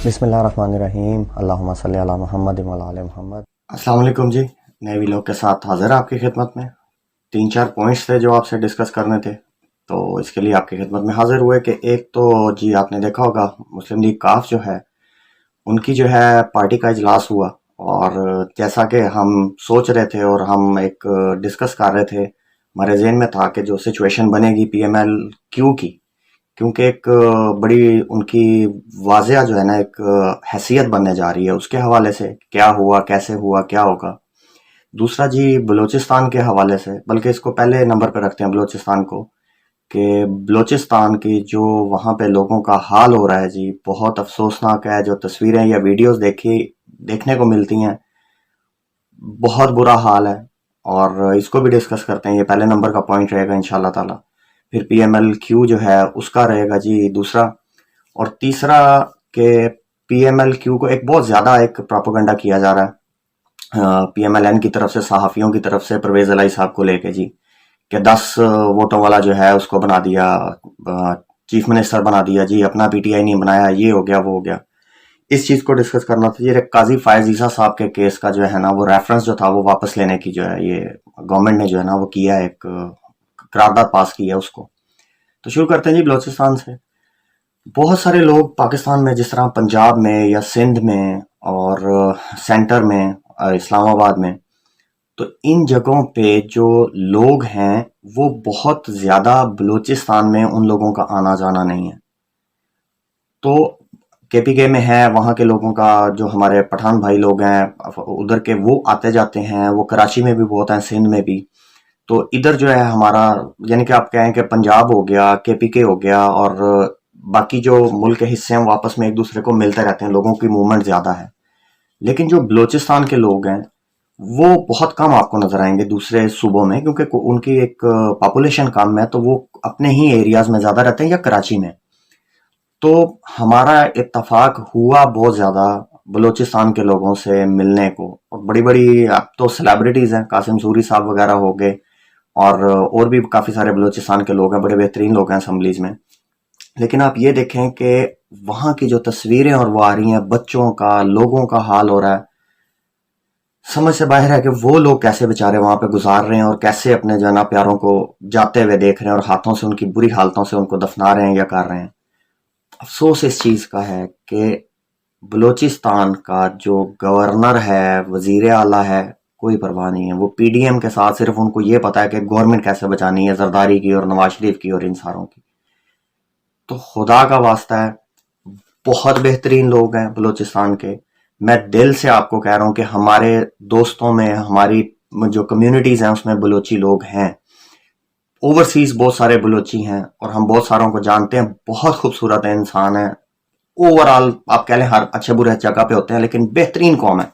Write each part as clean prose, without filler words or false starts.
بسم اللہ الرحمن الرحیم، اللہم صلی علی محمد وعلی آل محمد۔ السلام علیکم جی، نئے ویلوگ کے ساتھ حاضر آپ کی خدمت میں۔ 3-4 پوائنٹس تھے جو آپ سے ڈسکس کرنے تھے، تو اس کے لیے آپ کی خدمت میں حاضر ہوئے کہ ایک تو جی آپ نے دیکھا ہوگا مسلم لیگ کاف جو ہے ان کی جو ہے پارٹی کا اجلاس ہوا، اور جیسا کہ ہم سوچ رہے تھے اور ہم ایک ڈسکس کر رہے تھے، ہمارے ذہن میں تھا کہ جو سچویشن بنے گی پی ایم ایل کیو کی، کیونکہ ایک بڑی ان کی واضح جو ہے نا ایک حیثیت بننے جا رہی ہے، اس کے حوالے سے کیا ہوا، کیسے ہوا، کیا ہوگا۔ دوسرا جی بلوچستان کے حوالے سے، بلکہ اس کو پہلے نمبر پہ رکھتے ہیں بلوچستان کو، کہ بلوچستان کی جو وہاں پہ لوگوں کا حال ہو رہا ہے جی بہت افسوسناک ہے۔ جو تصویریں یا ویڈیوز دیکھنے کو ملتی ہیں، بہت برا حال ہے، اور اس کو بھی ڈسکس کرتے ہیں۔ یہ پہلے نمبر کا پوائنٹ رہے گا انشاءاللہ تعالی۔ پھر پی ایم ایل کیو جو ہے اس کا رہے گا جی دوسرا، اور تیسرا کہ پی ایم ایل کیو کو ایک بہت زیادہ ایک پراپوگنڈا کیا جا رہا ہے پی ایم ایل این کی طرف سے، صحافیوں کی طرف سے، پرویز الہی صاحب کو لے کے جی، کہ 10 ووٹوں والا جو ہے اس کو بنا دیا چیف منسٹر بنا دیا جی، اپنا پی ٹی آئی نہیں بنایا، یہ ہو گیا وہ ہو گیا۔ اس چیز کو ڈسکس کرنا تھا۔ یہ قاضی فائز عیسیٰ صاحب کے کیس کا جو ہے نا وہ ریفرنس جو تھا وہ واپس لینے کی جو ہے یہ گورنمنٹ نے جو ہے نا وہ کیا، ایک قرارداد پاس کی ہے اس کو۔ تو شروع کرتے ہیں جی بلوچستان سے۔ بہت سارے لوگ پاکستان میں، جس طرح پنجاب میں یا سندھ میں اور سینٹر میں اسلام آباد میں، تو ان جگہوں پہ جو لوگ ہیں وہ بہت زیادہ بلوچستان میں ان لوگوں کا آنا جانا نہیں ہے۔ تو کے پی کے میں ہے، وہاں کے لوگوں کا جو ہمارے پٹھان بھائی لوگ ہیں ادھر کے، وہ آتے جاتے ہیں، وہ کراچی میں بھی بہت ہیں، سندھ میں بھی۔ تو ادھر جو ہے ہمارا، یعنی کہ آپ کہیں کہ پنجاب ہو گیا، کے پی کے ہو گیا، اور باقی جو ملک کے حصے ہیں وہ آپس میں ایک دوسرے کو ملتے رہتے ہیں، لوگوں کی موومنٹ زیادہ ہے۔ لیکن جو بلوچستان کے لوگ ہیں وہ بہت کم آپ کو نظر آئیں گے دوسرے صوبوں میں، کیونکہ ان کی ایک پاپولیشن کم ہے، تو وہ اپنے ہی ایریاز میں زیادہ رہتے ہیں یا کراچی میں۔ تو ہمارا اتفاق ہوا بہت زیادہ بلوچستان کے لوگوں سے ملنے کو، اور بڑی بڑی اب تو سیلیبریٹیز ہیں، قاسم سوری صاحب وغیرہ ہو گئے، اور بھی کافی سارے بلوچستان کے لوگ ہیں، بڑے بہترین لوگ ہیں اسمبلیز میں۔ لیکن آپ یہ دیکھیں کہ وہاں کی جو تصویریں اور وہ آ رہی ہیں، بچوں کا، لوگوں کا حال ہو رہا ہے، سمجھ سے باہر ہے کہ وہ لوگ کیسے بیچارے وہاں پہ گزار رہے ہیں، اور کیسے اپنے جو ہے نا پیاروں کو جاتے ہوئے دیکھ رہے ہیں، اور ہاتھوں سے ان کی بری حالتوں سے ان کو دفنا رہے ہیں یا کر رہے ہیں۔ افسوس اس چیز کا ہے کہ بلوچستان کا جو گورنر ہے، وزیر اعلیٰ ہے، کوئی پرواہ نہیں ہے۔ وہ پی ڈی ایم کے ساتھ صرف ان کو یہ پتا ہے کہ گورنمنٹ کیسے بچانی ہے، زرداری کی اور نواز شریف کی اور ان ساروں کی۔ تو خدا کا واسطہ ہے، بہت بہترین لوگ ہیں بلوچستان کے، میں دل سے آپ کو کہہ رہا ہوں کہ ہمارے دوستوں میں، ہماری جو کمیونٹیز ہیں اس میں بلوچی لوگ ہیں، اوورسیز بہت سارے بلوچی ہیں، اور ہم بہت ساروں کو جانتے ہیں، بہت خوبصورت انسان ہیں۔ اوورال آپ کہہ لیں ہر اچھے برے جگہ پہ ہوتے ہیں، لیکن بہترین قوم ہے۔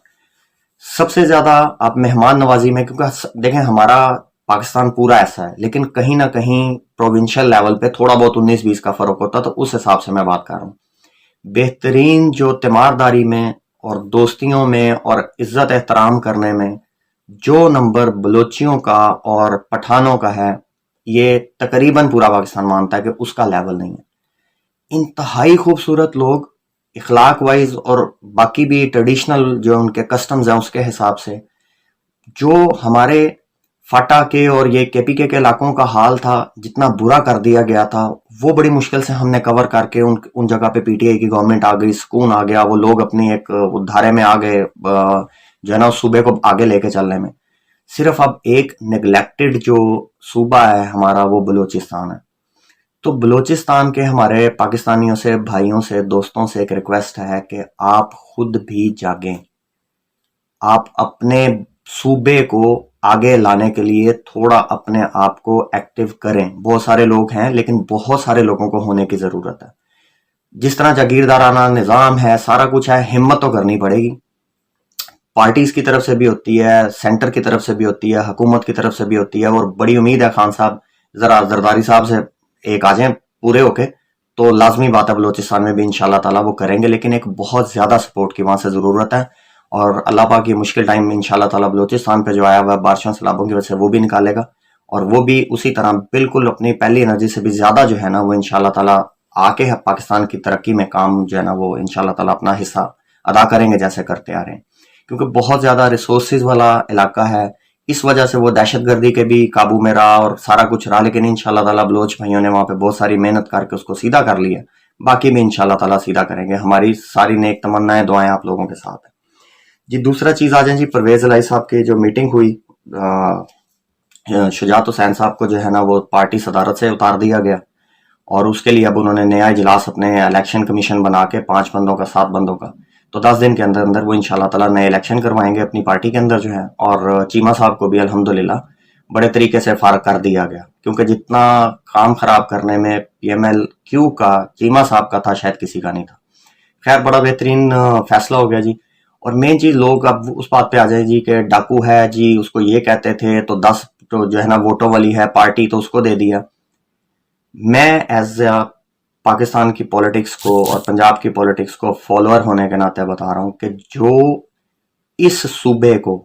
سب سے زیادہ آپ مہمان نوازی میں، کیونکہ دیکھیں ہمارا پاکستان پورا ایسا ہے، لیکن کہیں نہ کہیں پروونشل لیول پہ تھوڑا بہت 19-20 کا فرق ہوتا، تو اس حساب سے میں بات کر رہا ہوں۔ بہترین جو تیمارداری میں اور دوستیوں میں اور عزت احترام کرنے میں جو نمبر بلوچیوں کا اور پٹھانوں کا ہے، یہ تقریباً پورا پاکستان مانتا ہے کہ اس کا لیول نہیں ہے۔ انتہائی خوبصورت لوگ، اخلاق وائز اور باقی بھی ٹریڈیشنل جو ان کے کسٹمز ہیں اس کے حساب سے۔ جو ہمارے فاٹا کے اور یہ کے پی کے علاقوں کا حال تھا، جتنا برا کر دیا گیا تھا، وہ بڑی مشکل سے ہم نے کور کر کے ان جگہ پہ پی ٹی آئی کی گورنمنٹ آ گئی، سکون آ گیا، وہ لوگ اپنی ایک دھارے میں آ گئے جو ہے نا اس صوبے کو آگے لے کے چلنے میں۔ صرف اب ایک نیگلیکٹڈ جو صوبہ ہے ہمارا وہ بلوچستان ہے۔ تو بلوچستان کے ہمارے پاکستانیوں سے، بھائیوں سے، دوستوں سے ایک ریکویسٹ ہے کہ آپ خود بھی جاگیں، آپ اپنے صوبے کو آگے لانے کے لیے تھوڑا اپنے آپ کو ایکٹیو کریں۔ بہت سارے لوگ ہیں لیکن بہت سارے لوگوں کو ہونے کی ضرورت ہے۔ جس طرح جاگیردارانہ نظام ہے، سارا کچھ ہے، ہمت تو کرنی پڑے گی۔ پارٹیز کی طرف سے بھی ہوتی ہے، سینٹر کی طرف سے بھی ہوتی ہے، حکومت کی طرف سے بھی ہوتی ہے، اور بڑی امید ہے خان صاحب ذرا زرداری صاحب سے ایک آ جائیں پورے ہو کے، تو لازمی بات ہے بلوچستان میں بھی انشاءاللہ تعالیٰ وہ کریں گے، لیکن ایک بہت زیادہ سپورٹ کی وہاں سے ضرورت ہے۔ اور اللہ پاک کی مشکل ٹائم میں انشاءاللہ تعالیٰ بلوچستان پہ جو آیا ہوا ہے بارشوں سیلابوں کی وجہ سے وہ بھی نکالے گا، اور وہ بھی اسی طرح بالکل اپنی پہلی انرجی سے بھی زیادہ جو ہے نا وہ انشاءاللہ تعالیٰ آ کے پاکستان کی ترقی میں کام جو ہے نا وہ انشاءاللہ تعالیٰ اپنا حصہ ادا کریں گے جیسے کرتے آ رہے ہیں، کیونکہ بہت زیادہ ریسورسز والا علاقہ ہے. اس وجہ سے وہ دہشت گردی کے بھی قابو میں رہا اور سارا کچھ رہا، لیکن انشاءاللہ تعالیٰ بلوچ بھائیوں نے وہاں پہ بہت ساری محنت کر کے اس کو سیدھا کر لیا. باقی بھی انشاءاللہ تعالیٰ سیدھا کریں گے. ہماری ساری نیک تمنائیں دعائیں آپ لوگوں کے ساتھ ہیں. جی دوسرا چیز آ جائیں جی، پرویز الہی صاحب کی جو میٹنگ ہوئی، شجاعت حسین صاحب کو جو ہے نا وہ پارٹی صدارت سے اتار دیا گیا، اور اس کے لیے اب انہوں نے نیا اجلاس اپنے الیکشن کمیشن بنا کے 5 بندوں کا 7 بندوں کا، تو 10 دن کے اندر اندر وہ انشاءاللہ تعالیٰ نئے الیکشن کروائیں گے اپنی پارٹی کے اندر جو ہے. اور چیمہ صاحب کو بھی الحمدللہ بڑے طریقے سے فارغ کر دیا گیا، کیونکہ جتنا کام خراب کرنے میں پی ایم ایل کیو کا چیمہ صاحب کا تھا شاید کسی کا نہیں تھا. خیر بڑا بہترین فیصلہ ہو گیا جی. اور مین چیز لوگ اب اس بات پہ آ جائیں جی کہ ڈاکو ہے جی، اس کو یہ کہتے تھے تو 10 تو جو ہے نا ووٹوں والی ہے پارٹی تو اس کو دے دیا. میں ایز اے پاکستان کی پولیٹکس کو اور پنجاب کی پولیٹکس کو فالوور ہونے کے ناطے بتا رہا ہوں کہ جو اس صوبے کو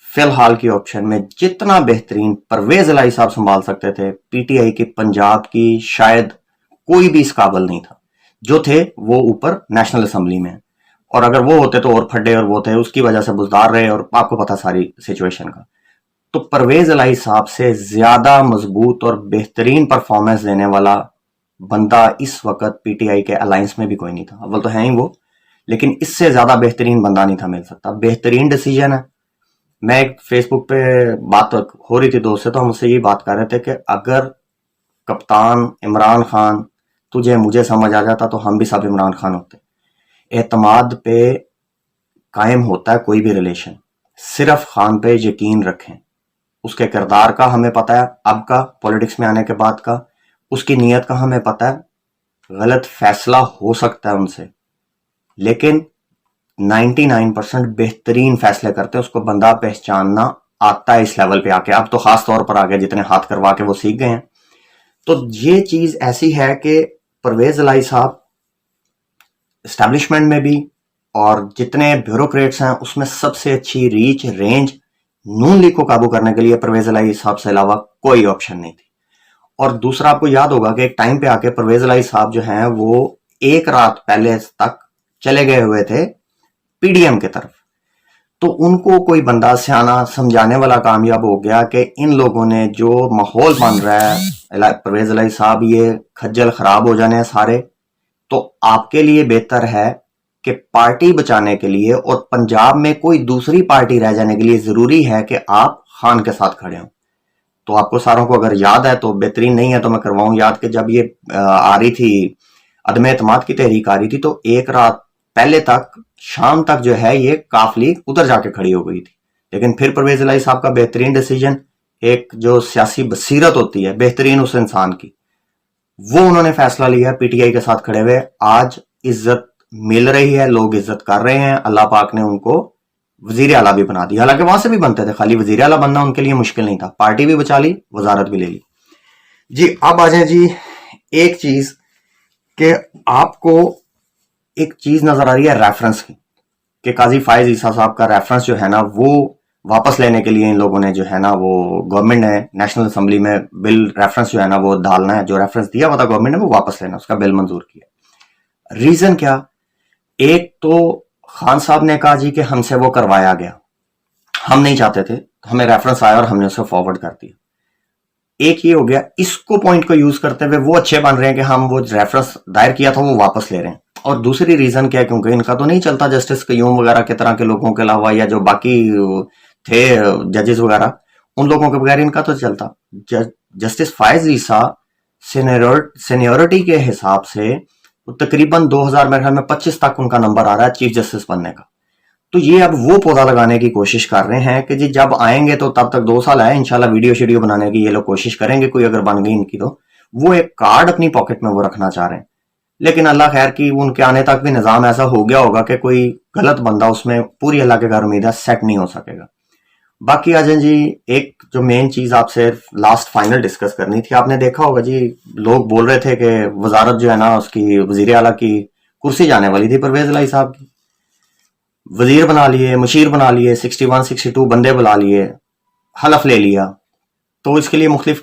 فی الحال کی آپشن میں جتنا بہترین پرویز الہی صاحب سنبھال سکتے تھے، پی ٹی آئی کی پنجاب کی شاید کوئی بھی اس قابل نہیں تھا. جو تھے وہ اوپر نیشنل اسمبلی میں، اور اگر وہ ہوتے تو اور پھڈے اور وہ تھے، اس کی وجہ سے بزدار رہے، اور آپ کو پتا ساری سچویشن کا. تو پرویز الہی صاحب سے زیادہ مضبوط اور بہترین پرفارمنس دینے والا بندہ اس وقت پی ٹی آئی کے الائنس میں بھی کوئی نہیں تھا. اول تو ہیں ہی وہ، لیکن اس سے زیادہ بہترین بندہ نہیں تھا مل سکتا. بہترین ڈیسیجن ہے. میں ایک فیس بک پہ بات ہو رہی تھی دوست سے، تو ہم اس سے یہ بات کر رہے تھے کہ اگر کپتان عمران خان تجھے مجھے سمجھ آ جاتا تو ہم بھی سب عمران خان ہوتے. اعتماد پہ قائم ہوتا ہے کوئی بھی ریلیشن. صرف خان پہ یقین رکھیں. اس کے کردار کا ہمیں پتہ ہے اب کا، پولیٹکس میں آنے کے بعد کا، اس کی نیت کا ہمیں پتہ ہے. غلط فیصلہ ہو سکتا ہے ان سے، لیکن 99% بہترین فیصلے کرتے ہیں. اس کو بندہ پہچاننا آتا ہے اس لیول پہ آ کے. اب تو خاص طور پر آگے جتنے ہاتھ کروا کے وہ سیکھ گئے ہیں. تو یہ چیز ایسی ہے کہ پرویز الہی صاحب اسٹیبلشمنٹ میں بھی اور جتنے بیوروکریٹس ہیں اس میں سب سے اچھی ریچ رینج نون لیگ کو قابو کرنے کے لیے پرویز الہی صاحب سے علاوہ کوئی آپشن نہیں تھی. اور دوسرا آپ کو یاد ہوگا کہ ایک ٹائم پہ آ کے پرویز الہی صاحب جو ہیں وہ ایک رات پہلے تک چلے گئے ہوئے تھے پی ڈی ایم کی طرف. تو ان کو کوئی بندہ سیانا سمجھانے والا کامیاب ہو گیا کہ ان لوگوں نے جو ماحول بن رہا ہے پرویز الہی صاحب یہ کھجل خراب ہو جانے ہیں سارے، تو آپ کے لیے بہتر ہے کہ پارٹی بچانے کے لیے اور پنجاب میں کوئی دوسری پارٹی رہ جانے کے لیے ضروری ہے کہ آپ خان کے ساتھ کھڑے ہوں. تو آپ کو ساروں کو اگر یاد ہے تو بہترین، نہیں ہے تو میں کرواؤں یاد کہ جب یہ آ رہی تھی عدم اعتماد کی تحریک آ رہی تھی تو ایک رات پہلے تک شام تک جو ہے یہ کافلی ادھر جا کے کھڑی ہو گئی تھی. لیکن پھر پرویز الہی صاحب کا بہترین ڈیسیجن، ایک جو سیاسی بصیرت ہوتی ہے بہترین اس انسان کی، وہ انہوں نے فیصلہ لیا پی ٹی آئی کے ساتھ کھڑے ہوئے. آج عزت مل رہی ہے، لوگ عزت کر رہے ہیں. اللہ پاک نے ان کو وزیر اعلیٰ بھی بنا دیا. حالانکہ وہاں سے بھی بنتے تھے، خالی وزیر اعلیٰ بننا ان کے لیے مشکل نہیں تھا. پارٹی بھی بچا لی، وزارت بھی لے لی. جی اب آ جائیں جی ایک چیز کہ آپ کو ایک چیز نظر آ رہی ہے ریفرنس کی، کہ قاضی فائز عیسیٰ صاحب کا ریفرنس جو ہے نا وہ واپس لینے کے لیے ان لوگوں نے جو ہے نا وہ گورنمنٹ نے نیشنل اسمبلی میں بل ریفرنس جو ہے نا وہ ڈالنا ہے. جو ریفرنس دیا ہوا تھا گورنمنٹ نے وہ واپس لینا، اس کا بل منظور کیا. ریزن کیا؟ ایک تو خان صاحب نے کہا جی کہ ہم سے وہ کروایا گیا، ہم نہیں چاہتے تھے، ہمیں ریفرنس آیا اور ہم نے اسے فارورڈ کر دیا. ایک یہ ہو گیا. اس کو پوائنٹ کو یوز کرتے ہوئے وہ اچھے بن رہے ہیں کہ ہم وہ ریفرنس دائر کیا تھا وہ واپس لے رہے ہیں. اور دوسری ریزن کیا ہے؟ کیونکہ ان کا تو نہیں چلتا جسٹس قیوم وغیرہ کے طرح کے لوگوں کے علاوہ، یا جو باقی تھے ججز وغیرہ، ان لوگوں کے بغیر ان کا تو چلتا. جسٹس فائز عیسیٰ سینیورٹی کے حساب سے تقریباً 2000 میرے خیال میں 25 تک ان کا نمبر آ رہا ہے چیف جسٹس بننے کا. تو یہ اب وہ پودا لگانے کی کوشش کر رہے ہیں کہ جی جب آئیں گے تو تب تک 2 سال آئے انشاءاللہ ویڈیو شیڈیو بنانے کی یہ لوگ کوشش کریں گے. کوئی اگر بن گئی ان کی تو وہ ایک کارڈ اپنی پاکٹ میں وہ رکھنا چاہ رہے ہیں. لیکن اللہ خیر کی ان کے آنے تک بھی نظام ایسا ہو گیا ہوگا کہ کوئی غلط بندہ اس میں پوری اللہ کے گھر امید ہے سیٹ نہیں ہو سکے گا. باقی آ جائیں جی ایک جو مین چیز آپ سے لاسٹ فائنل ڈسکس کرنی تھی. آپ نے دیکھا ہوگا جی لوگ بول رہے تھے کہ وزارت جو ہے نا اس کی وزیر اعلیٰ کی کرسی جانے والی تھی پرویز الہی صاحب کی. وزیر بنا لیے، مشیر بنا لیے، 61 62 بندے بلا لیے، حلف لے لیا. تو اس کے لیے مختلف